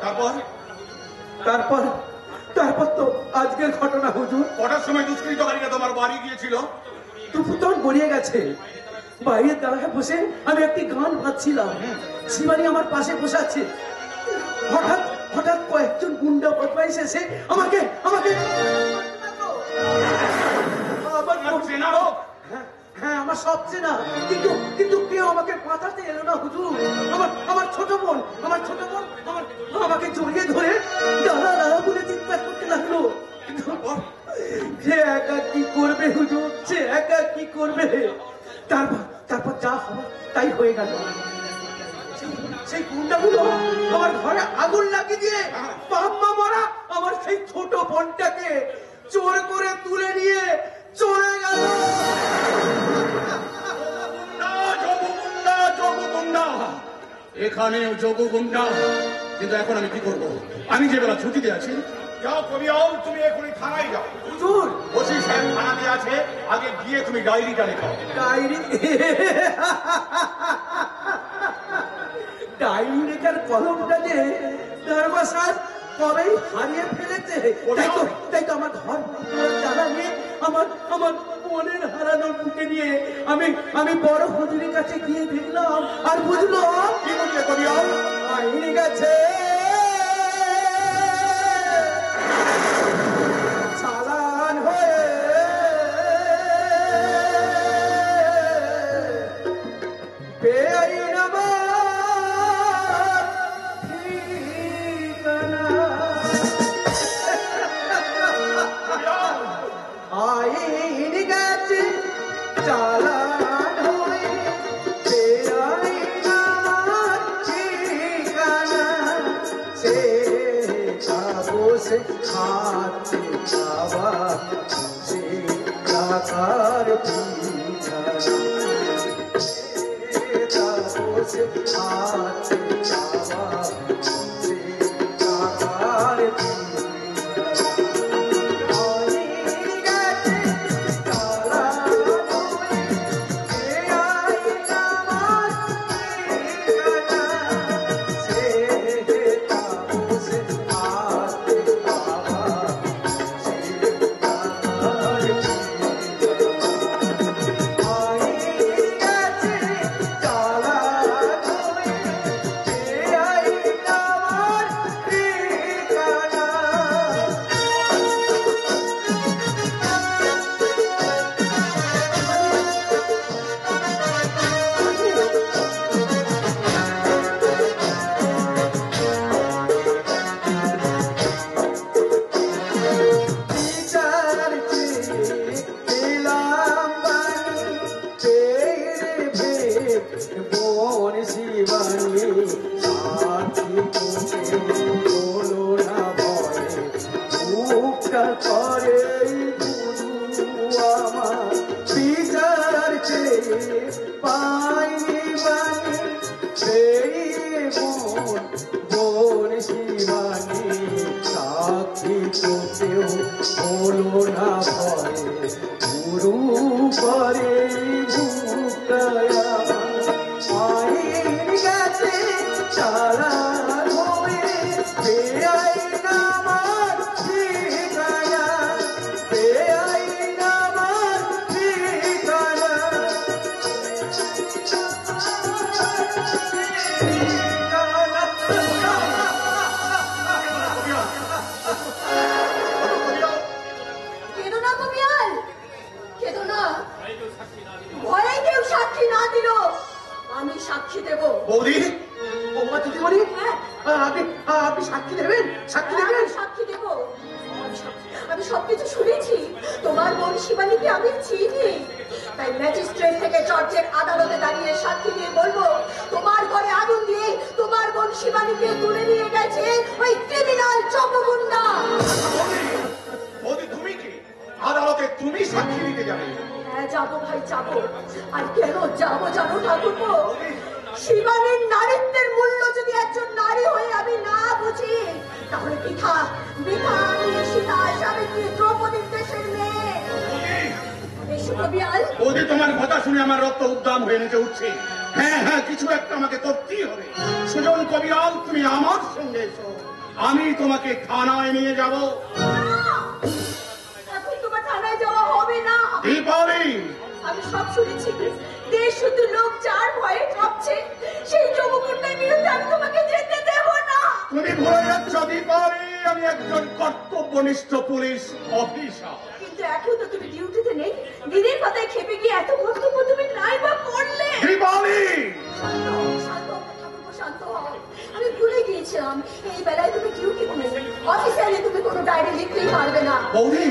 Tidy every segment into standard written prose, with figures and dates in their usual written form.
তারপর তারপর তারপর তো আজকের ঘটনা হুজুর। কটার সময় দুষ্কৃতকারীরা তোমার বাড়ি গিয়েছিল? দুপুর তখন গড়িয়ে গেছে। বাইরের দাঁড়ায় বসে আমি একটি গান ভাবছিলাম, শিবানী আমার পাশে বসে আছে। হঠাৎ হঠাৎ কয়েকজন গুন্ডা বদমাইশ এসে আমাকে আমাকে হ্যাঁ আমার সব চেনা, কিন্তু কিন্তু কেউ আমাকে বাঁচাতে এলো না হুজুর। আমার ছোট বোন আমাকে জড়িয়ে ধরে দাঁড়া দাঁড়া বলে চিৎকার করতে লাগলো। সে একা কি করবে হুজুর, সে একা কি করবে? তারপর যা হবার তাই হয়ে গেল। সেই গুন্ডাগুলো আমার ঘরে আগুন লাগিয়ে দিয়ে বাম্মা মারা আমার সেই ছোট বোনটাকে চোর করে তুলে নিয়ে চলে গেল। এখানেও যোগ গুন্ডা। কিন্তু এখন আমি কি করবো? আমি যে বেলা ছুটিতে আছি। যাও কবিয়াল, তুমি এখনই থানায় যাও। হুজুর ওসি সাহেব থানাতে আছে, আগে গিয়ে তুমি ডায়েরিটা লেখাও। ডায়েরি লেখার কলমটা যে দরবার সাহেব কবেই হারিয়ে ফেলেছে। তাই তো আমার ঘর জানা নিয়ে আমার মনের হারানোর বুকে নিয়ে আমি বড় হুজুরের কাছে গিয়ে দেখলাম আর বুঝলাম কি বলছে কবিয়াল? আইনি গেছে চালান হয়ে বেআইন আমার ঠিকানা। আইন গেছে চালান হয়ে বেআইন আমার ঠিকানা। সে কাগজে খাতে খাওয়া সে টাকার পিছানা। কাগজে খাতে খাওয়া সে টাকার পিছানা। হ্যাঁ হ্যাঁ, কিছু একটা আমাকে করতেই হবে। সুজন কবিরাল, তুমি আমার সঙ্গে এসো, আমি তোমাকে থানায় নিয়ে যাব। এখন তোমার থানায় যাওয়া হবে না। দীপালি, আমি সব শুনেছি। দেশ শুধু লোক যার ভয়ে কাঁপছে, সেই যমকুণ্ডের বিরুদ্ধে আমি তোমাকে যেতে দেব না। তুমি ভুলে যাচ্ছ দীপালি, আমি একজন কর্তব্যনিষ্ঠ পুলিশ অফিসার। কিন্তু এখন তো তুমি ডিউটিতে নেই। দিদির কথায় খেপে গিয়ে এত কর্তব্য তুমি নাই বা করলে। দীপালি, শান্ত হও, শান্ত হও, ঠাকুরপো, শান্ত হও। আমি ভুলে গিয়েছিলাম এই বেলায় তুমি ডিউটিতে নেই। অফিসিয়ালি তুমি কোনো ডায়েরি লিখতেই পারবে না। বৌদি,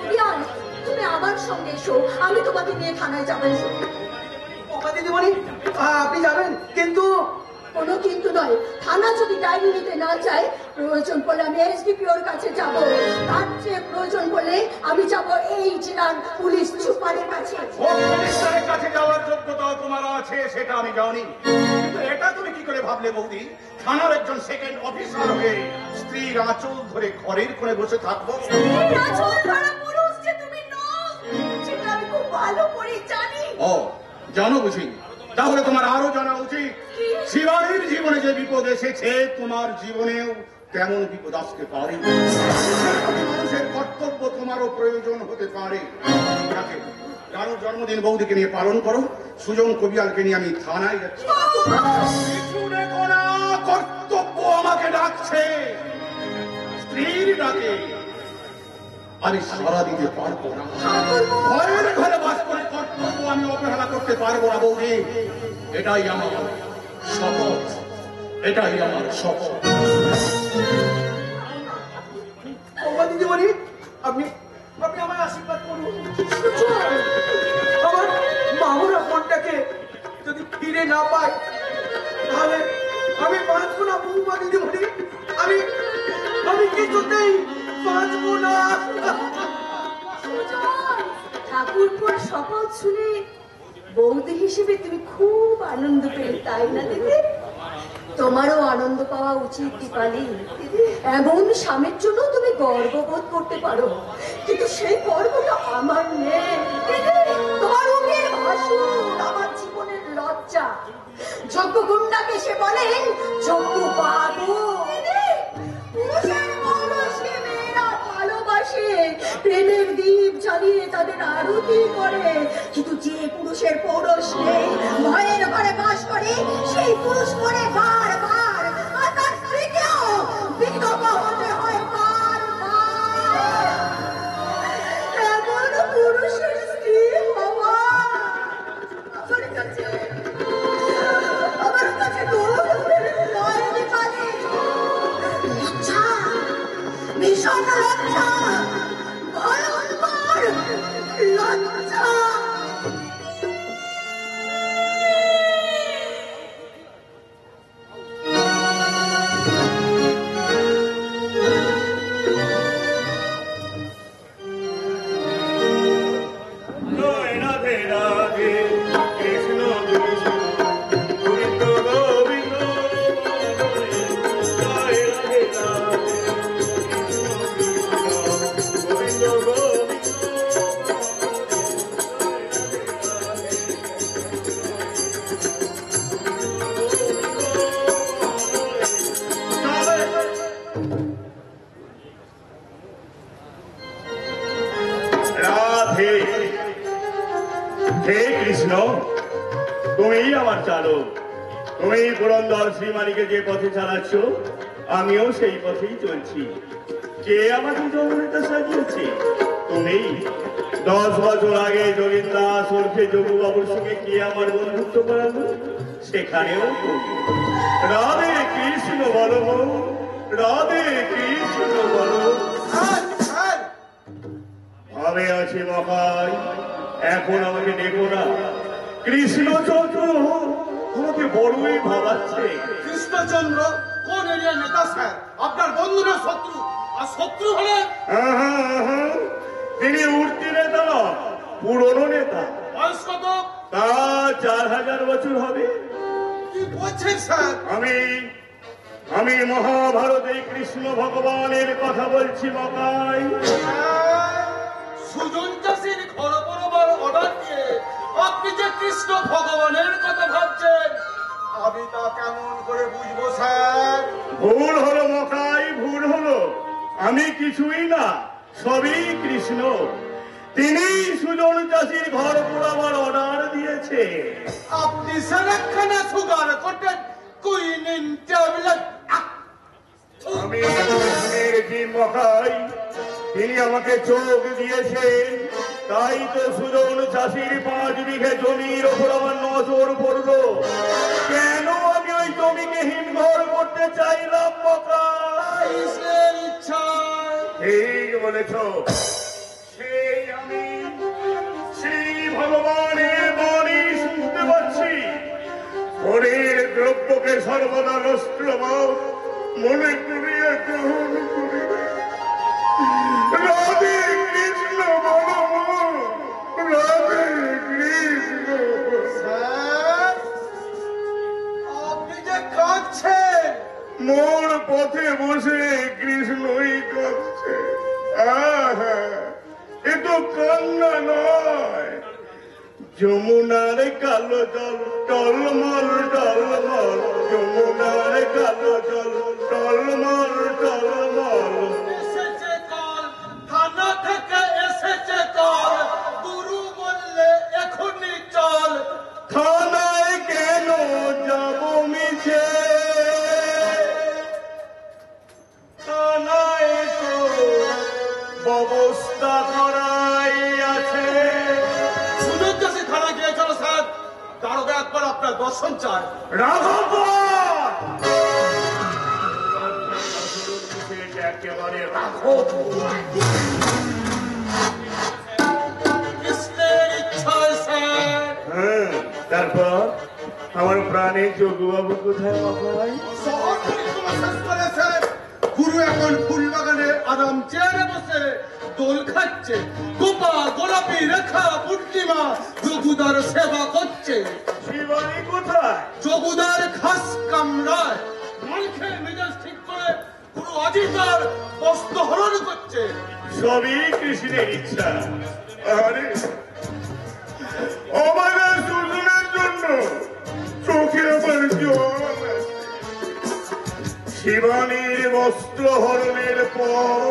বিয়ান, তুমি আমার সঙ্গে এসো, আমি তোমাকে নিয়ে থানায় যাবো। ওমা দিদিমণি, আপনি যাবেন? কিন্তু কোনো কিন্তু নয়। থানা যদি ডায়েরি নিতে না চায়, প্রয়োজন পড়লে আমি এসডিপিওর কাছে যাব। তার চেয়ে প্রয়োজন পড়লে আমি যাব এই জেলার পুলিশ সুপারের কাছে। ও পুলিশের কাছে যাওয়ার যোগ্যতা তোমার আছে সেটা আমি জানি, কিন্তু এটা তুমি কি করে ভাবলে বৌদি? থানার একজন সেকেন্ড অফিসার হয়ে স্ত্রীর আঁচল ধরে ঘরের কোণে বসে থাকবো? এই আঁচল ধরা পুরুষ যে তুমি নও, সেটা আমি খুব ভালো করে জানি। ও, জানো বুঝি? তাহলে তোমার আরো জানা উচিত, শিবানীর জীবনে যে বিপদ এসেছে, তোমার জীবনেও তেমন বিপদ আসতে পারে। মানুষের কর্তব্য তোমারও প্রয়োজন হতে পারে। যাকে কারো জন্মদিন বৌদিকে নিয়ে পালন করো, সুজন কবিয়ালকে নিয়ে আমি থানায় যাচ্ছি। কিছু দেখো না, কর্তব্য আমাকে ডাকছে, স্ত্রীর ডাকে আমি সাড়া দিতে পারবো না। ভয়ের ঘরে বাস করে কর্তব্য আমি অবহেলা করতে পারবো না বৌদি। এটাই আমার শপথ, এটাই আমার শপথ। ওমা দিদিমণি, আপনি আপনি আমার আশীর্বাদ করুন। আমার মামুরা ফোনটাকে যদি ফিরে না পাই, তাহলে আমি বাঁচবো না বৌমা দিদিমণি। আমি আমি কিছুতেই বাঁচবো না। ঠাকুরপুর শপথ শুনে বৌদি হিসেবে তুমি খুব আনন্দ পেলে, তাই না দিদি? তোমারও আনন্দ পাওয়া উচিত দীপালি। এমন স্বামীর জন্য তুমি গর্ববোধ করতে পারো, কিন্তু সেই গর্বটা আমার নেই। তোমার মুখের ভাষণ আমার জীবনের লজ্জা। যজ্ঞ গুন্ডাকে সে বলেন যজ্ঞ বাবু। পুরুষের পৌরুষকে মেয়েরা ভালোবাসে, প্রেমের দ্বীপ জ্বালিয়ে তাদের আরতি করে। কিন্তু যে পুরুষের পৌরুষ নেই, ভয়ের ঘরে বাস করে, সেই পুরুষ করে বারবার, আর তার স্ত্রীকেও বিধবা হতে হয় বারবার। এমন পুরুষের স্ত্রী হওয়া আমার কাছে নয় দীপালি। লজ্জা, ভীষণ লজ্জা, ভয়ঙ্কর লজ্জা। রাধে রাধে কৃষ্ণ কৃষ্ণ গোবিন্দ গোবিন্দ জয় রাধে রাধে কৃষ্ণ কৃষ্ণ গোবিন্দ রাধে। হে কৃষ্ণ, তুমি আমার চালক। তুমি পুরন্দর শ্রীমানিকে যে পথে চালাচ্ছ, আমিও সেই পথেই চলছি। কে আমাকে জগন্নাথ সাজিয়েছে? তুমি। 10 বছর আগে যোগিন্দাস ওরফে যোগু বাবুর সঙ্গে কে আমার বন্ধুত্ব করালো, সেখানেও তুমি। রাধে কৃষ্ণ বলো, রাধে কৃষ্ণ বলো। ভাবে আছি মহাই, এখন আমাকে দেখো না। কৃষ্ণচন্দ্র আমাকে বড়ই ভাবাচ্ছে। কৃষ্ণচন্দ্র কোন এরিয়ার নেতা স্যার? আপনার বন্ধু না শত্রু? আর শত্রু হলে তিনি উঠতি নেতা না, পুরনো নেতা। বয়স কত? তা 4000 বছর হবে। কি বলছেন স্যার? আমি মহাভারতে কৃষ্ণ ভগবানের কথা বলছি মকাই। সুজন চাষির ঘর বরাবর অর্ডার দিয়ে আপনি যে কৃষ্ণ ভগবানের কথা ভাবছেন, আমি কিছুই না, সবই কৃষ্ণ। তিনি সুজন চাষির ঘর পোড়াবার অর্ডার দিয়েছে। আপনি সারাখানা সুগার করতেন কুইনিন ট্যাবলেট। আমি কৃষ্ণের ডিম খাই, তিনি আমাকে চোখ দিয়েছেন, তাই তো সুজন চাষির 5 বিঘে জমির ওপর আমার নজর পড়লো। কেন আমি ওই জমিকে হিমঘর করতে চাইলাম মকাই? ইচ্ছা ঠিক বলেছ। সেই আমি শ্রী ভগবানের বাণী শুনতে পাচ্ছি, শরীর দ্রব্যকে সর্বদা নষ্টভাব মনে করিয়া গ্রহণ করিবে। রাধে কৃষ্ণ বল, রাধে কৃষ্ণ। স্যার, আপনি যে কাঁদছেন। মোর পথে বসে কৃষ্ণই কাঁদছে। আহা, এ তো কান্না নয়, যমুনার কালো জল টলমল টলমল, যমুনার কালো জল টলমল টলমল। এসেছে কল, থানা থেকে এসেছে কল, গুরু বললে এখনই চল। থানায় কেন যাব মিছে? থানায় তো ব্যবস্থা করাই আছে। সুযোগ চাষি থানা গিয়েছিল স্যার, দারোগা একবার আপনার দর্শন চায়। রাঘব একেবারে রাঘব। কৃষ্ণের ইচ্ছায় স্যার। হ্যাঁ, তারপর আমার প্রাণে যোগবাবু কোথায় বাবাই? শহর পরিক্রমা শেষ করে স্যার, গুরু এখন ফুলবাগানে আরাম চেয়ারে বসে দোল খাচ্ছে। গোপা গোলাপি রেখা পূর্ণিমা যোগুদার সেবা করছে। শিবানী কোথায়? যোগুদার খাস কামরায় মাল খেয়ে মেজাজ ঠিক করে গুরু অজিতার বস্ত্র হরণ করছে। সবই কৃষ্ণের ইচ্ছা। আরে আমাদের সুজনের জন্য চোখে আমার জল আসে। শিবানীর বস্ত্র হরণের পর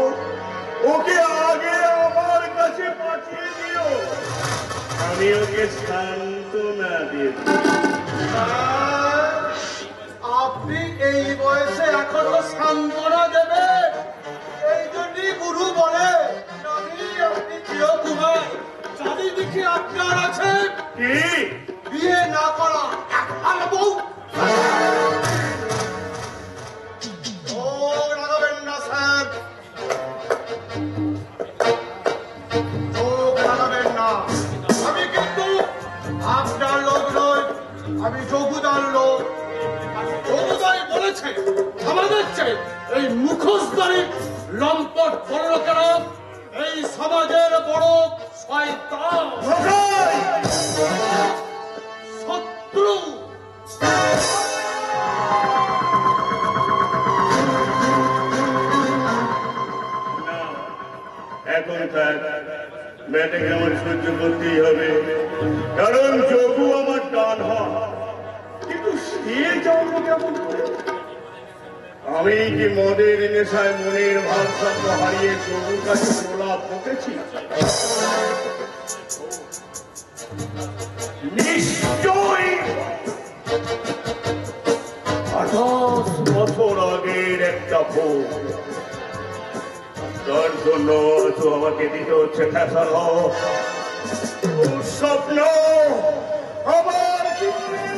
ওকে আগে আমার কাছে পাঠিয়ে দিও, আমি ওকে সান্ত্বনা দেব। আপনি এই বয়সে এখনো সান্ত্বনা দেবেন? এই জন্যই গুরু বলে নামি আপনি প্রিয় কুমার, চারিদিকে আপনার আছে কি? বিয়ে না করা একখানা বউ। ও লাগাবেন না স্যার, চোখ লাগাবেন না। আমি কিন্তু আপনার লোক নই, আমি যোগুদার লোক। যোগুদাই বলেছে আমাদের চেয়ে এই মুখোশধারী লম্পট বড় লোকেরা এই সমাজের বড় শয়তান, শত্রু। না, এখন থাক, মেয়েটাকে আমার সহ্য করতেই হবে, কারণ যোগু আমার ডান হাত। কিন্তু সে জন্ম কেমন করে? আমি কি মদের নেশায় মনের ভারসাম্য হারিয়ে যোগুর কাছে প্রলাপ বকেছি? নিশ্চয় 28 বছর আগের একটা ভোগ, তার জন্য তো আমাকে দিতে হচ্ছে ফেসালো। স্বপ্ন আমার জীবনের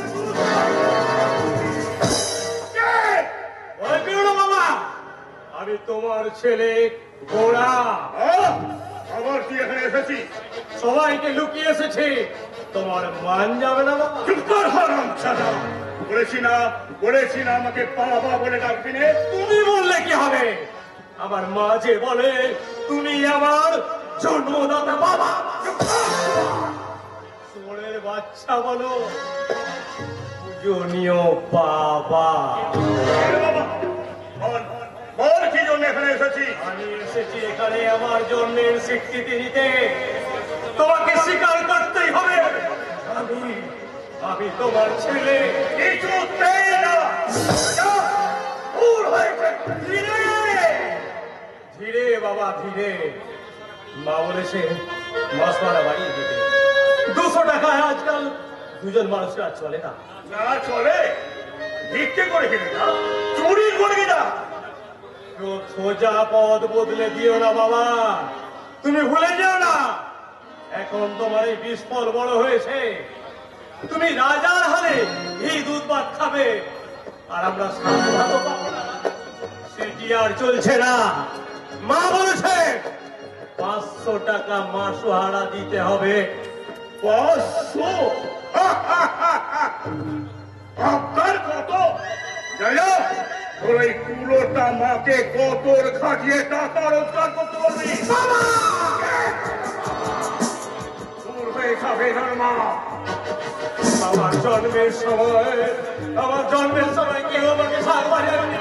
বাবা, আমি তোমার ছেলে গোড়া। আবার তুই এখানে এসেছিস? সবাইকে লুকিয়ে এসেছে, তোমার মান যাবে না বাবা। চুপ কর হারামজাদা। বলেছি না আমাকে বাবা বলে ডাকবি না। তুমি বললে কি হবে? আমার মা যে বলে তুমি আমার জন্মদাতা বাবা। চোরের বাচ্চা বলো পূজনীয় বাবা। বল কি জন্য এখানে এসেছি? আমি এসেছি এখানে আমার জন্মের স্বীকৃতি নিতে। তোমাকে স্বীকার করতেই হবে আমি তোমার ছেলে। কিছুতেই না। ভুল হয়েছে। ধীরে বাবা ধীরে। মা বলেছে মাস ভাড়া বাড়িয়ে দিতে। 200 টাকায় আজকাল দুজন মানুষের আর চলে না। না চলে, ভিক্ষে করে কিনে না, চুরি করে কিনা। তো সোজা পথ বদলে দিও না বাবা, তুমি ভুলে যেও না এখন তোমার এই বিস্ফল বড় হয়েছে। তুমি রাজার হারে এই দুধ ভাত খাবে, আর আমরা সাধু ভাতও পাবো না। সেটি আর চলছে না। মা বলেছে 500 টাকা মাসোহারা দিতে হবে। 500? আপনার কত? যাই হোক, তোর এই কুলোটা মাকে কতর খাটিয়ে টাকা রোজগার করতে পারবি? দূর হয়ে যাবে না মা। আমার জন্মের সময় কেউ আমাকে সার বাজায়নি।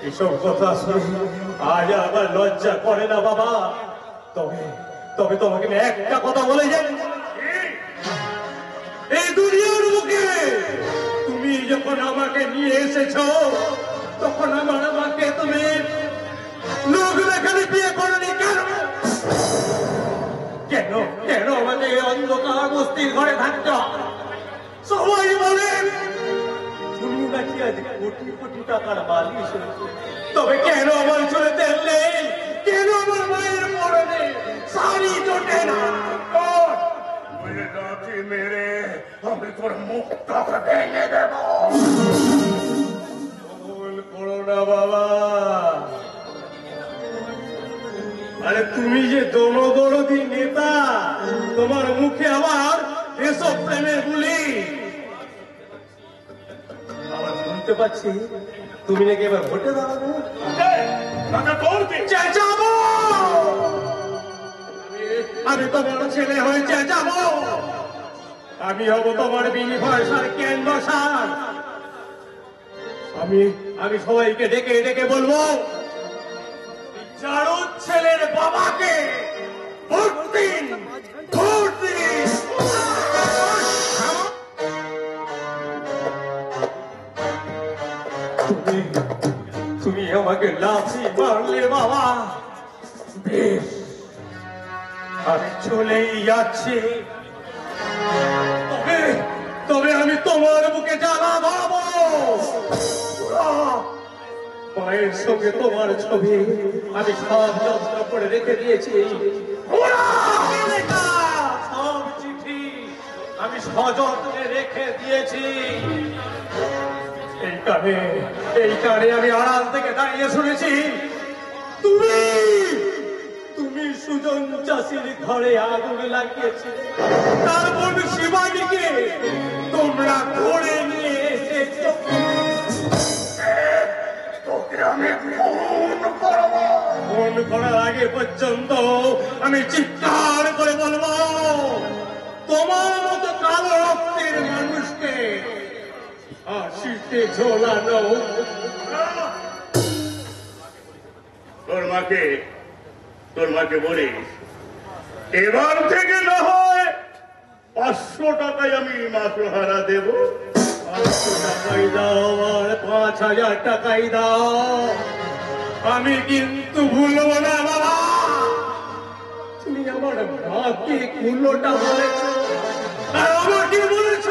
এসব কথা শুনে আজ আমার লজ্জা করে না বাবা। তবে তোমাকে আমি একটা কথা বলে যাই, এই দুনিয়ার মুখে তুমি যখন আমাকে নিয়ে এসেছো তখন আমার আমাকে তুমি লোক দেখানে বিয়ে করনি কেন? কেন কেন আমাকে এই অন্ধকার বস্তির ঘরে থাকতে হবে? সবাই বলেন তুমি নাকি আজ কোটি কোটি টাকার মালিক। তবে কেন আমার চলে তেল নেই? কেন আমার মায়ের মরণে শাড়ি জোটে না? লাঠি মেরে আমি তোর মুখটাকে ভেঙে দেব। ভুল করো না বাবা। আরে তুমি যে দরদি নেতা, তোমার মুখে আবার এসব প্রেমের বুলি। আবার শুনতে পাচ্ছি তুমি নাকি এবার ভোটে দাঁড়াবে। চেঁচাবো, আমি তোমার ছেলে হয়ে চেঁচাবো। আমি হব তোমার বিনিময় ক্যানভাসার। আমি সবাইকে ডেকে ডেকে বলবো চারুর ছেলের বাবাকে ভোট দিন, ভোট দিন। তুমি আমাকে লাথি মারলে বাবা, বেশ আমি চলেই যাচ্ছি। তবে আমি তোমার বুকে জ্বালা ভাবো। মায়ের সঙ্গে তোমার ছবি আমি সব যত্ন করে রেখে দিয়েছি। সব চিঠি আমি সযত্নে রেখে দিয়েছি। এই কানে আমি আড়াল থেকে দাঁড়িয়ে শুনেছি তুমি সুজন চাষির ঘরে আগুন লাগিয়েছে। তারপর শিবানীকে তোমরা ধরে নিয়ে এসেছ। ফোন করার আগে পর্যন্ত আমি চিৎকার করে বলবো তোমার মতো কালো রক্তের মানুষকে ফাঁসিতে ঝোলানো। তোর মাকে বলিস এবার থেকে না হয় 500 টাকায় আমি মাসোহারা দেব। 500 টাকাই দাও আর 5000 টাকাই দাও, আমি কিন্তু ভুলবো না বাবা। তুমি আমার মাকে কুলোটা বলেছ আর আমাকে বলেছ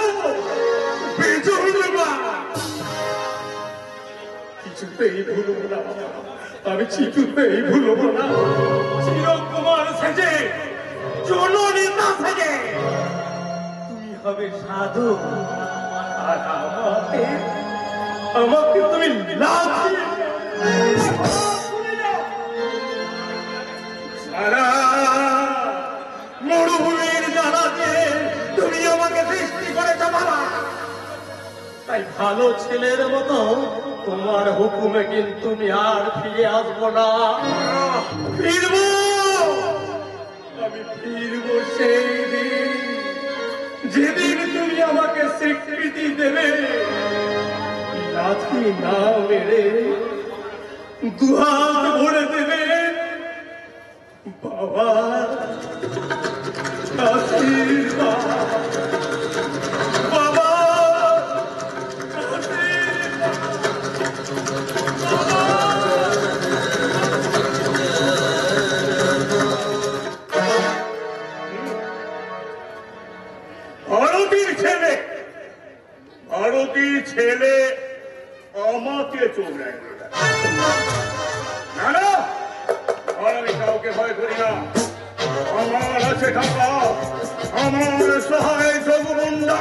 কিছুতেই ভুলবো না বাবা, আমি কিছুতেই ভুলবো না। চিরকুমার সেজে, জননেতা সেজে তুমি হবে সাধু, আর আমাকে তুমি লাথি। সারা মরুভূমির জ্বালাতে তুমি আমাকে সৃষ্টি করেছ বাবা, তাই ভালো ছেলের মতো তোমার হুকুমে কিন্তু আমি আর ফিরে আসবো না। ফিরবো, আমি ফিরবো সেই দিন যেদিন তুমি আমাকে স্বীকৃতি দেবে। লাথি না মেরে দুহাত ভরে দেবে বাবা আশীর্বাদ। বাবা আশীর্বাদ। ভারতীর ছেলে আমাকে চোখ রাখবে না না, আর আমি কাউকে ভয় করি না। আমার আছে টাকা, আমার সহায় জগবন্ধা।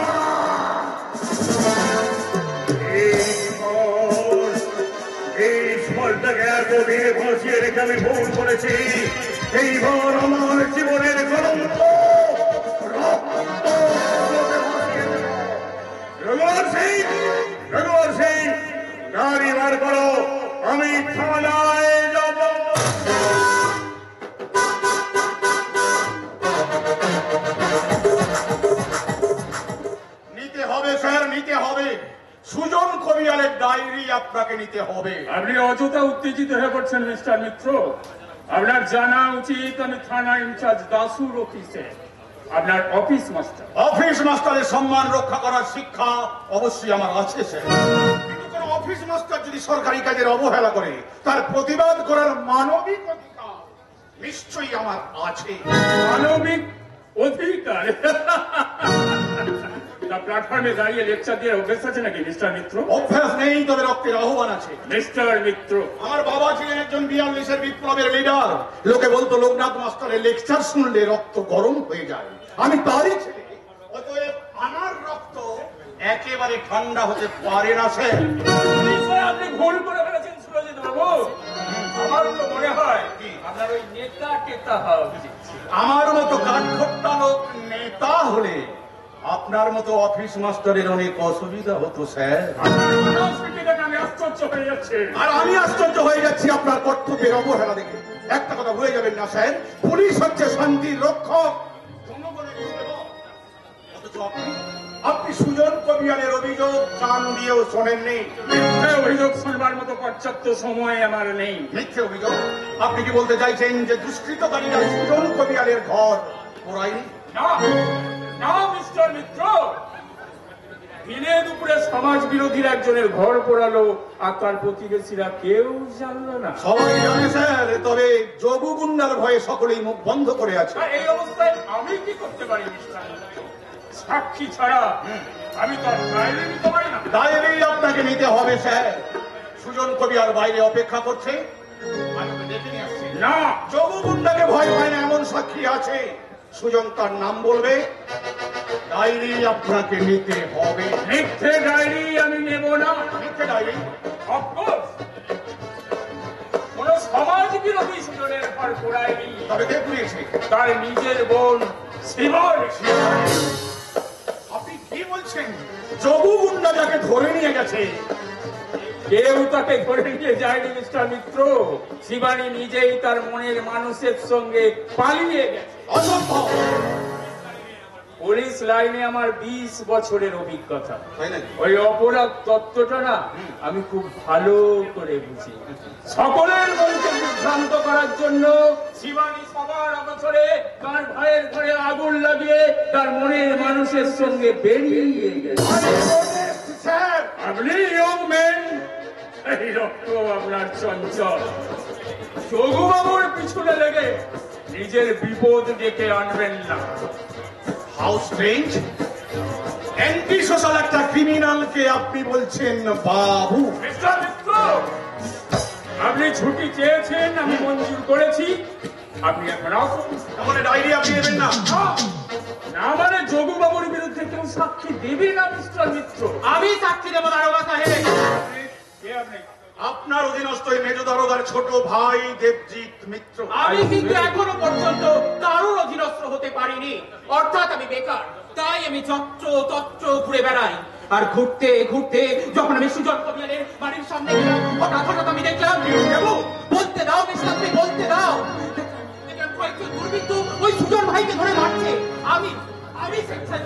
ফলটাকে এতদিনে ভাসিয়ে রেখে আমি ভুল করেছি। এইবার আমার জীবনের কলঙ্ক রঘুবর সিং, গাড়ি বার করো, আমি থানায় যাব। নিতে হবে স্যার, নিতে হবে। সুজন কবিয়ালের ডায়েরি আপনাকে নিতে হবে। আপনি অযথা উত্তেজিত হয়ে পড়ছেন মিস্টার মিত্র। আপনার জানা উচিত আমি থানা ইনচার্জ দাসুর অফিসে আপনার অফিস মাস্টার। অফিস মাস্টারের সম্মান রক্ষা করার শিক্ষা অবশ্যই আমার আছে স্যার, কিন্তু কোন অফিস মাস্টার যদি সরকারি কাজের অবহেলা করে তার প্রতিবাদ করার মানবিক অধিকার নিশ্চয়ই আমার আছে। মানবিক অধিকার? প্ল্যাটফর্মে দাঁড়িয়ে লেকচার দিয়ে অভ্যেস আছে নাকি মিস্টার মিত্র? অভ্যাস নেই, তবে রক্তের আহ্বান আছে। মিস্টার মিত্র, আমার বাবা ছিলেন একজন 42-এর বিপ্লবের লিডার। লোকে বলতো লোকনাথ মাস্টারের লেকচার শুনলে রক্ত গরম হয়ে যায়। আমি তারই ছেলে, অতএব আমার রক্ত একেবারে ঠান্ডা হতে পারে না স্যার। আপনি ভুল করে ফেলেছেন সুরজিৎ বাবু। আমার তো মনে হয় আপনার ওই নেতা টেতা হওয়া উচিত। আমার মতো কাঠখোট্টা লোক নেতা হলে আপনার মতো অফিস মাস্টারের অনেক অসুবিধা হতো স্যার। আমি আশ্চর্য হয়ে যাচ্ছে। আর আমি আশ্চর্য হয়ে যাচ্ছি আপনার কর্তব্যের অবহেলা দেখে। একটা কথা ভুলে যাবেন না স্যার, পুলিশ হচ্ছে শান্তির রক্ষক, জনগণের সেবক। অথচ আপনি সুজন কবিয়ালের অভিযোগ কান দিয়েও শোনেননি। মিথ্যে অভিযোগ শুনবার মতো পর্যাপ্ত সময় আমার নেই। মিথ্যে অভিযোগ? আপনি কি বলতে চাইছেন যে দুষ্কৃতকারীরা সুজন কবিয়ালের ঘর পোড়ায়নি? না না মিস্টার মিত্র, দিনে দুপুরে সমাজ বিরোধীর একজনের ঘর পোড়ালো আর তার প্রতিবেশীরা কেউ জানলো না। সবাই জানে স্যার, তবে যোগু গুন্ডার ভয়ে সকলেই মুখ বন্ধ করে আছে। এই অবস্থায় আমি কি করতে পারি মিস্টার মিত্র? সাক্ষী ছাড়া আমি তো ডায়েরি নিতে পারি না। ডায়েরি আপনাকে নিতে হবে স্যার। সুজন কবিয়াল বাইরে অপেক্ষা করছে, আমি ওকে ডেকে নিয়ে আসছি। না, যোগু গুন্ডাকে ভয় পায় না এমন সাক্ষী আছে। সুজন তার নাম বলবে, ডায়েরি আপনাকে নিতে হবে। মিথ্যে ডায়েরি আমি নেব না। মিথ্যে ডায়েরি? অফকোর্স কোন সমাজ বিরোধী সুজনের ঘর পোড়ায়নি। তবে কে পুড়িয়েছে? তার নিজের বোন শিবন। আপনি কি বলছেন? যোগু গুন্ডা যাকে ধরে নিয়ে গেছে কেউ তাকে ধরে নিয়ে যায়নি মিস্টার মিত্র। শিবানী নিজেই তার মনের মানুষের সঙ্গে পালিয়ে গেছে। অসম্ভব। পুলিশ লাইনে আমার 20 বছরের অভিজ্ঞতা। তাই নাকি? ওই অপরাধ তত্ত্বটা না আমি খুব ভালো করে বুঝি। সকলের মনকে বিভ্রান্ত করার জন্য শিবানী সবার অবসরে তার ভাইয়ের ঘরে আগুন লাগিয়ে তার মনের মানুষের সঙ্গে বেরিয়ে গেছে। স্যার, আপনি ইয়ং ম্যান, এই রক্ত আপনার চঞ্চল। যোগুবাবুর পিছনে লেগে নিজের বিপদ ডেকে আনবেন না। How strange! অ্যান্টি সোশ্যাল একটা ক্রিমিনালকে আপনি বলছেন বাবু। মিস্টার মিত্র, আপনি ছুটি চেয়েছেন, আমি মঞ্জুর করেছি। আপনি এখন আসুন। তাহলে ডায়েরি আপনি নেবেন না? না মানে যোগুবাবুর বিরুদ্ধে কেউ সাক্ষী দেবে না মিস্টার মিত্র। আমি সাক্ষী দেব দারোগা সাহেব। কে আপনি? আপনার অধীনস্থ এই মেজ দারোগার ছোট ভাই দেবজিৎ মিত্র। আমি কিন্তু এখনো পর্যন্ত কারোর অধীনস্থ হতে পারিনি, অর্থাৎ আমি বেকার। তাই আমি তত্র ঘুরে বেড়াই। আর ঘুরতে ঘুরতে যখন আমি সুজন কবিয়ালের বাড়ির সামনে গেলাম, হঠাৎ আমি দেখলাম, বলতে দাও মিস্টার, বলতে দাও, দেখলাম কয়েকজন দুর্বৃত্ত ওই সুজন ভাইকে ধরে মারছে। আমি স্বেচ্ছায়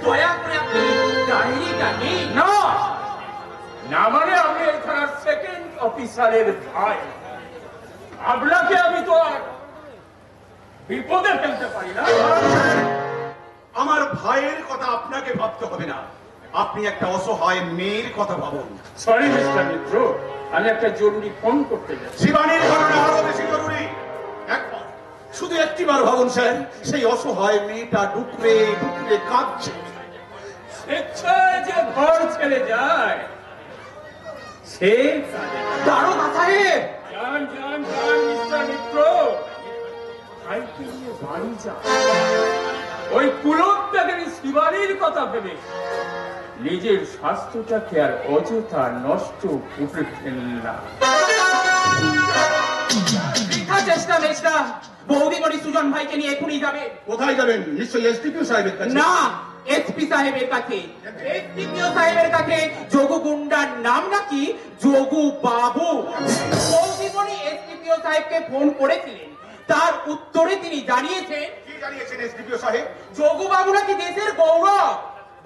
দয়া করে আপনি ডায়েরিটা নিন। না না মানে আপনি এই থানার সেকেন্ড অফিসারের ভাই। আপনাকে আমি তো আর বিপদে ফেলতে পারি না। আমার ভাইয়ের কথা আপনাকে ভাবতে হবে না, আপনি একটা অসহায় মেয়ের কথা ভাবুন। সরি মিস্টার মিত্র, আমি একটা জরুরি ফোন করতে যাচ্ছি। শিবানীর ঘটনা আরো বেশি জরুরি। একবার শুধু একটিবার ভাবুন স্যার, সেই অসহায় মেয়েটা ডুকরে ডুকরে কাঁদছে। স্বেচ্ছায় যে ঘর ছেড়ে যায় সে দারোগা সাহেব, যান যান যান মিস্টার মিত্র, ভাইকে নিয়ে বাড়ি যান। ওই কুলোত্যাগের শিবানীর কথা ভেবে নিজের স্বাস্থ্যটাকে আর অযথা নষ্ট করে ফেললেন না। বৃথা চেষ্টা মেষ্টা, বৌদি বড়ি সুজন ভাইকে নিয়ে এখনই যাবে। কোথায় যাবেন? নিশ্চয়ই এসডিপিও সাহেবের কাছে। না, এসপি সাহেবের কাছে। এসডিপিও সাহেবের কাছে। যোগু গুন্ডার নাম নাকি যোগু বাবু। বৌদি বড়ি এসডিপিও সাহেবকে ফোন করেছিলেন, তার উত্তরে তিনি জানিয়েছেন, কি জানিয়েছেন এসডিপিও সাহেব? যোগু বাবু নাকি দেশের গৌরব।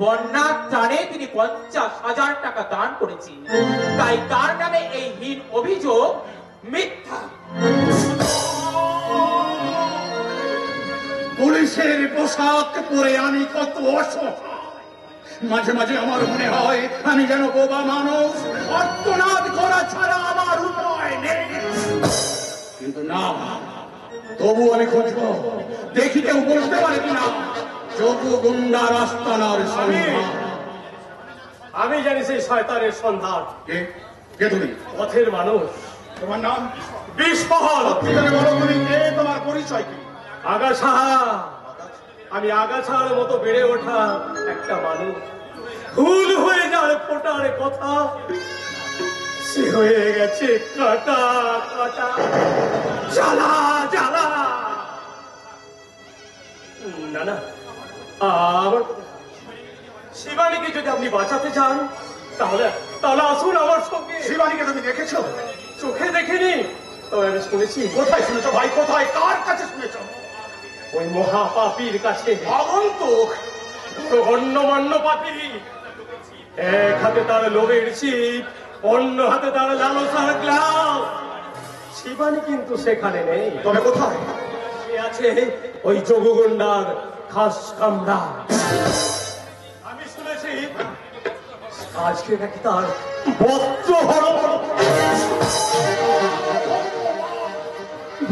বন্যার ত্রাণে তিনি 50,000 টাকা দান করেছেন, তাই তার নামে এই হীন অভিযোগ মিথ্যা। পুলিশের পোশাক পরে আমি কত অসহায়। মাঝে মাঝে আমার মনে হয় আমি যেন বোবা মানুষ, অর্থনাদ করা ছাড়া আমার উপায় নেই। কিন্তু না, তবু আমি খুঁজব, দেখি কেউ বলতে পারে কিনা যোগু গুন্ডার আস্তানার সন্ধান। আমি জানি সেই শয়তানের সন্ধান। কে তুমি? পথের মানুষ। তোমার নাম? বিস্মহল। সত্যিকারে বলো তুমি কে, তোমার পরিচয় কি? আগাছা। আমি আগাছার মতো বেড়ে ওঠা একটা মানুষ। ফুল হয়ে যার ফোটার কথা, সে হয়ে গেছে কাটা কাটা, জ্বালা জ্বালা। না না, আমার শিবানীকে যদি আপনি বাঁচাতে চান তাহলে তাহলে আসুন আমার সঙ্গে। শিবানীকে তুমি দেখেছো? চোখে দেখিনি, তবে আমি শুনেছি। কোথায় শুনেছো ভাই, কোথায়, কার কাছে শুনেছো? ওই মহাপাপীর কাছে। আগন্তুক? গণ্যমান্য পাপী। এক হাতে তার লোভের ছিপ, অন্য হাতে তার লালসার গ্লাস। শিবানী কিন্তু সেখানে নেই। তবে কোথায়? সে আছে ওই যোগগুন্ডার খাস কামরা। আমি শুনেছি আজকে নাকি তার বস্ত্র হরণ।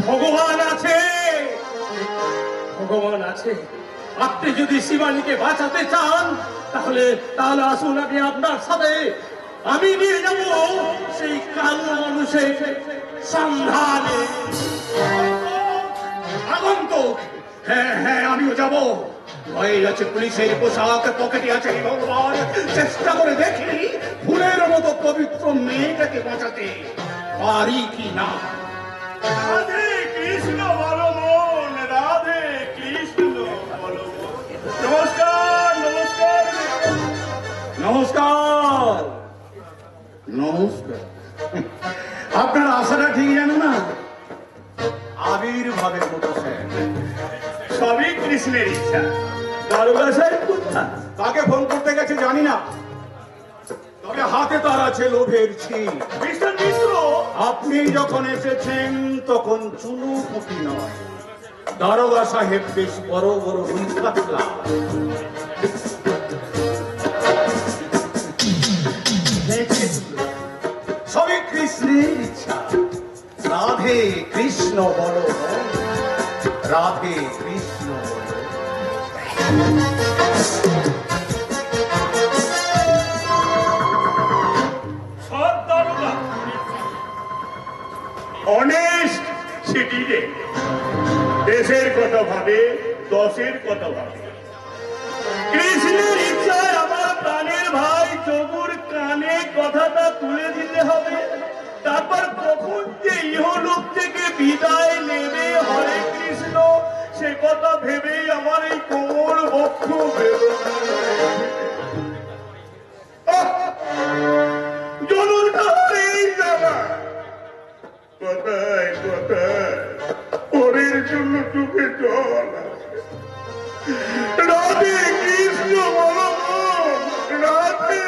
ভগবান আছে, ভগবান আছে। আপনি যদি শিবানীকে বাঁচাতে চান তাহলে তাহলে আসুন আপনি আপনার সাথে। আমি নিয়ে যাব সেই কালো মানুষের সন্ধানে। আগন্তুক? হ্যাঁ হ্যাঁ, আমিও যাব। ভয়ে আছে পুলিশের পোশাক, পকেটে আছে রিভলভার। চেষ্টা করে দেখি ফুলের মতো পবিত্র মেয়েটাকে বাঁচাতে পারি কি না। রাধে কৃষ্ণ বলো মন, রাধে কৃষ্ণ বলো মন। নমস্কার নমস্কার নমস্কার নমস্কার। আপনার আশাটা ঠিক জানো না? আবির্ভাবের মতো স্যার। সবই কৃষ্ণের ইচ্ছা। দারোগা সাহেব কোথায়? কাকে ফোন করতে গেছে জানি না, তবে হাতে তার আছে লোভের ছিপ। মিস্টার মিত্র, আপনি যখন এসেছেন তখন চুনু পুটি নয়, দারোগা সাহেব বেশ বড় বড় রুই কাতলা। সবই কৃষ্ণের ইচ্ছা। রাধে কৃষ্ণ বলো, রাধে কৃষ্ণ বলো। সব দারোগা অনেস্ট সিটিজেন, দেশের কথা ভাবে, দশের কথা ভাবে। কৃষ্ণের ইচ্ছায় আমার প্রাণের ভাই যোগুর কানে কথাটা তুলে দিতে হবে। তারপর কখন যে ইহলোক থেকে বিদায় নেবে হরে কৃষ্ণ, সে কথা ভেবেই আমার এই কোমর বক্ষ বেদনা। জলটা হয়েই যাবা। কোথায় কোথায় পরের জন্য চোখে জল আসে। রাধে কৃষ্ণ বলো মন, রাধে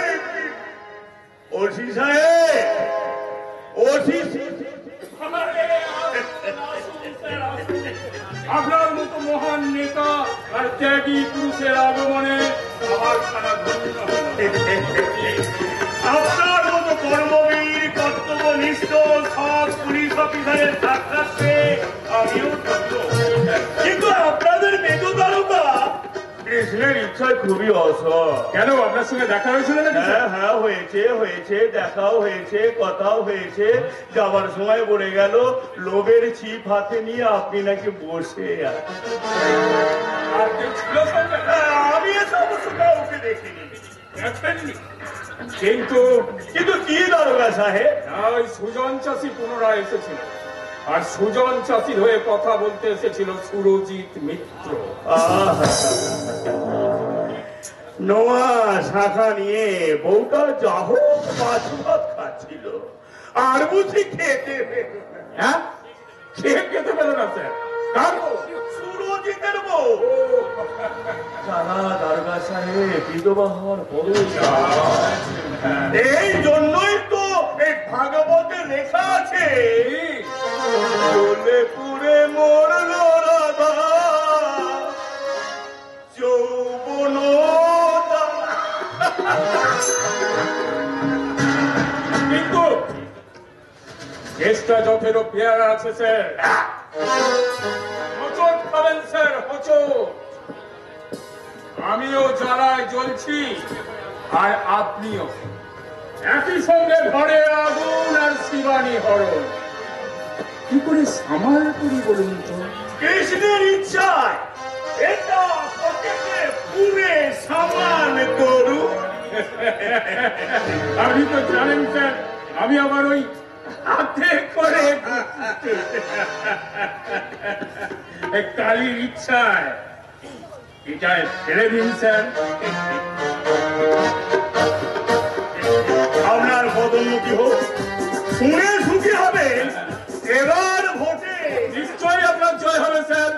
ওসি সাহেব, ওসি আপনার মতো মহান নেতা আর ত্যাগী পুরুষের আগমনে আমার সারা ধন্য হলো। আপনার মতো কর্মবীর, কর্তব্যনিষ্ঠ সব পুলিশ অফিসারের সাক্ষাৎে আমিও থাকবো, কিন্তু আপনাদের মেজ তারকা কৃষ্ণের ইচ্ছায় খুবই অসৎ। কেন, আপনার সঙ্গে দেখা হয়েছিল নাকি? হ্যাঁ হয়েছে, দেখাও হয়েছে, কথাও হয়েছে। যাবার সময় বলে গেল লোভের ছিপ হাতে নিয়ে আপনি নাকি বসে আছেন। আর কেউ ছিল সঙ্গে? আমি এসব কাউকে দেখিনি। দেখেননি? কিন্তু কিন্তু কি দারোগা সাহেব? ওই সুজন চাষি পুনরায় এসেছিল, আর সুজন চাষির হয়ে কথা বলতে এসেছিল সুরজিৎ মিত্র। নোয়া শাখা নিয়ে বউটা যাহ মাছ ভাত খাচ্ছিল, আর বুঝি খেতে হ্যাঁ, খেয়ে খেতে পেল না স্যার। কার বউ? সুরজিতের বউ। জানা দারোগা সাহেব বিধবা হওয়ার বড় এই জন্যই তো এই ভাগবতে লেখা আছে, চলে পুরে মরল রাধা যৌবন। কিন্তু কেসটা যথেরও পেয়ারা আছে স্যার। হোঁচট খাবেন স্যার, হোঁচট। আমিও জ্বালায় জ্বলছি, আর আপনিও। একই সঙ্গে ঘরে আগুন আর শিবানী হরণ। কি করে সামাল করি বলুন তো? কৃষ্ণের ইচ্ছায় এটা পকেটে পুরে সামান করু। আপনি তো জানেন স্যার, আমি আবার ওই হাতে করে কালীর ইচ্ছায় এটাই ফেলে দিন স্যার। আপনার পদোন্নতি হোক, শুনে সুখী হবে। এবার ভোটে নিশ্চয়ই আপনার জয় হবে স্যার।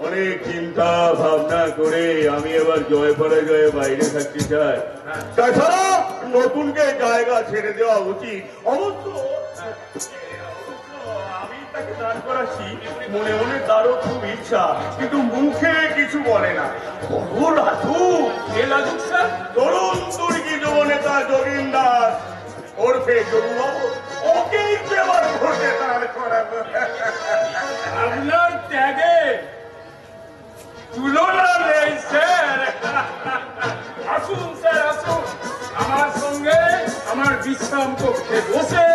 অনেক চিন্তা ভাবনা করে আমি এবার জয় পরাজয়ে বাইরে থাকতে চাই। তাছাড়া নতুনকে জায়গা ছেড়ে দেওয়া উচিত। অবশ্য আমি তাকে দান করাচ্ছি, মনে মনে তারও খুব ইচ্ছা, কিন্তু মুখে কিছু বলে না। বড় লাজুক। কে লাজুক স্যার? তরুণ তুর্কি যুবনেতা যোগিন দাস ওরফে যোগুবাবু, ওকেই এবার ভোটে দাঁড় করাবো। আপনার ত্যাগে তুলনা নেই স্যার। আসুন স্যার, আসুন আমার সঙ্গে আমার বিশ্রাম কক্ষে বসে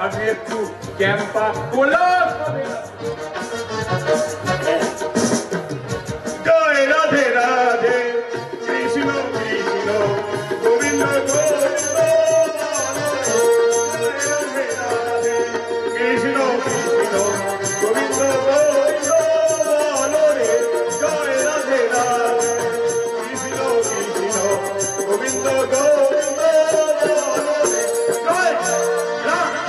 আপনি একটু ক্যাম্পা কোলা খাবেন। জয় রাধে রাধে, কৃষ্ণ কৃষ্ণ গোবিন্দ গোবিন্দ। রাধে রাধে, কৃষ্ণ কৃষ্ণ গোবিন্দ গোবিন্দ বলো রে। জয় রাধে রাধে, কৃষ্ণ কৃষ্ণ গোবিন্দ গোবিন্দ বলো রে। জয় রাধে।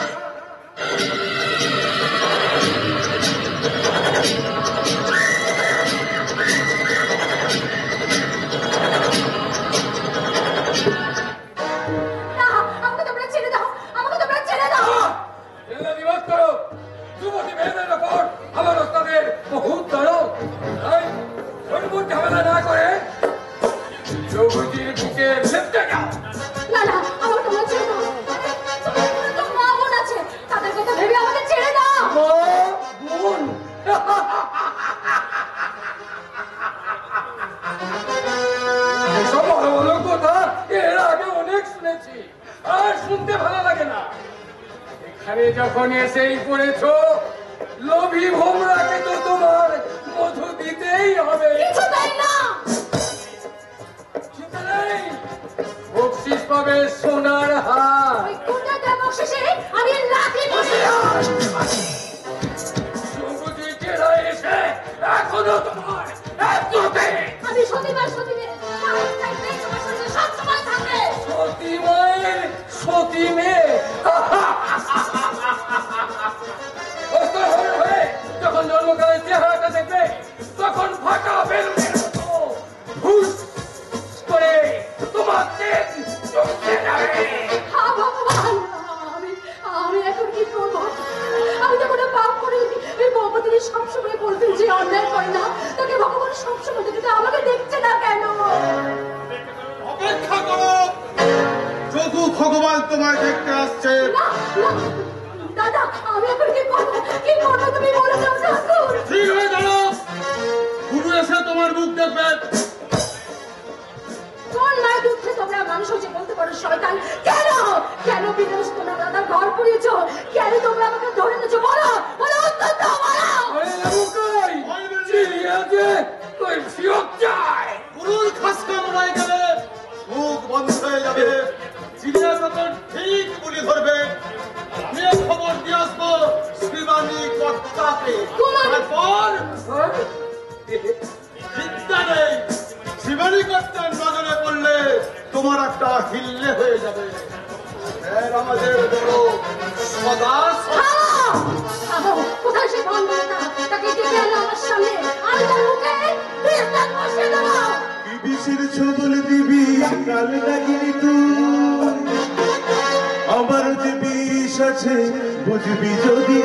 না, আমাকে তোমরা ছেড়ে দাও, আমাকে তোমরা ছেড়ে দাও। এগুলো নিবাস করো। যুবতী মেয়েদের ওপর আমার ওস্তাদের বহুত দরদ। তাই সর্বত ঝামেলা না করে যুবতীর বুকে লেপটে যাও। না না, আমাকে তোমরা ছেড়ে দাও। তোমার তো মা বোন আছে, তাদের কথা ভেবে আমাকে ছেড়ে দাও। বোন, এসব ভালো ভালো কথা এর আগে অনেক শুনেছি, আর শুনতে ভালো লাগে না। এখানে যখন এসেই পড়েছ, লোভী ভোমরাকে তো তোমার মধু দিতেই হবে। কিছু তাই না। চিন্তা নেই, বকশিস পাবে সোনার হার। ওই গুন্ডাদের বকশিসে আমি লাথি বসে। যুবতী জেরা এসে এখনো তোমার একজোটে। আমি সতীমার সতীনে তোমার সঙ্গে সবসময় থাকবে। সতী মায়ের সতী মেয়ে। অস্ত্র হয়ে যখন জন্মকালের চেহারাটা দেখবে, তখন ফাঁকা বেলুনের মতো হুস করে তোমার দেহ চমকে যাবে। হা ভগবান, আমি এখন কি করবো? আমি তো কোনো পাপ করিনি। ওই ভগবতী সবসময় বলতেন যে অন্যায় করে না, তাকে ভগবান সবসময় দেখতে, আমাকে দেখছে না কেন? অপেক্ষা করো, যোগু ভগবান তোমায় দেখতে আসছে। না না দাদা আমি এখন কি করবো তুমি বলে দাও ঠাকুর। ঠিক হয়ে গেল, গুরু এসে তোমার মুখ দেখবে। কোন মায়ের দুঃখে তোমরা মানুষ হচ্ছে বলতে পারো শয়তান? কেন কেন বিদেশ তোমরা দাদার ঘর পুড়িয়েছো? কেন তোমরা আমাকে ধরে নিয়েছো? বলো বলো উত্তর দাও বলো। আরে লেবু কই? চিড়িয়ে আছে, কই ফিরত যায়। গুরুর খাস কামড়ায় গেলে মুখ বন্ধ হয়ে যাবে। চিড়িয়া তখন ঠিক গুলি ধরবে। আমি খবর দিয়ে আসবো শ্রীমানি কর্তাকে। তারপর চিন্তা নেই, শিবানী কর্তার নজরে পড়লে তোমার একটা হিল্লে হয়ে যাবে। আমাদের বড় সদা কোথায় সে ভান্ডারটা? তাকে ডেকে আনো আমার সামনে, আমি তার মুখে পিস্তল বসিয়ে দেবো। বিবিসির ছবল দিবি কাল লাগিনি তুই, আমার যে বিষ আছে বুঝবি যদি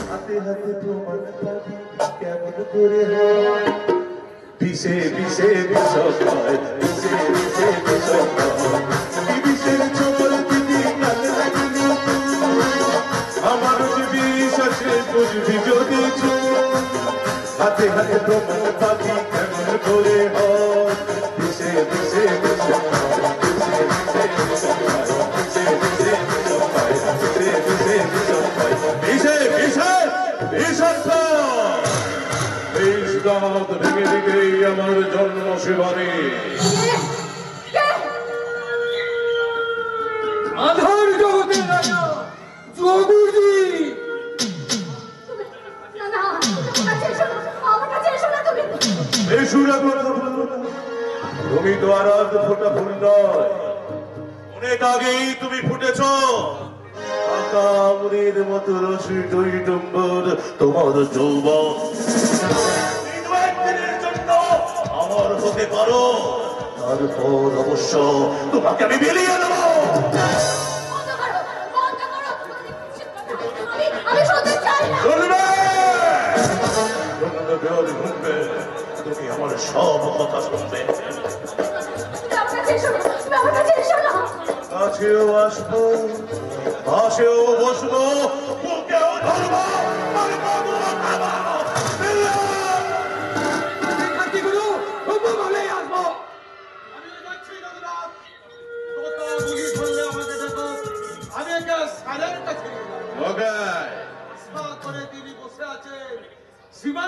হাতে হাতে প্রমাণ পাবি কেমন করে হয়। বিষে বিষে বিষয় বিষে বিষে বিষয় বিবিসির ছবল দিবি কাল লাগিনি আমার যে বিষ আছে বুঝবি যদি হাতে হাতে প্রমাণ পাবি কেমন করে হয়। বিষে বিষে বিষয় ভেঙে দিকে আমার জন্ম শিবানী। আধার জগতের রাজা যোগুজি। বেসুরা কথা বলো না, তুমি তো আর ফোটা ফুল নয়, অনেক আগেই তুমি ফুটেছ। কামড়ের মতো রসি টইটম্বর তোমার যৌবন। একদিনের জন্য আমার হতে পারো, তারপর অবশ্য তোমাকে আমি বেরিয়ে দেবো। তুমি আমার সব কথা শুনবে, কাছেও আসবো, পাশেও বসবো, বুকেও ধরবো, আমি যাচ্ছি রঘুনাথ। কত গুলি ধরলে আমাকে দেখো, আমি একে সারের কাছে নিয়ে যাবো। করে তিনি বসে আছেন শিবানী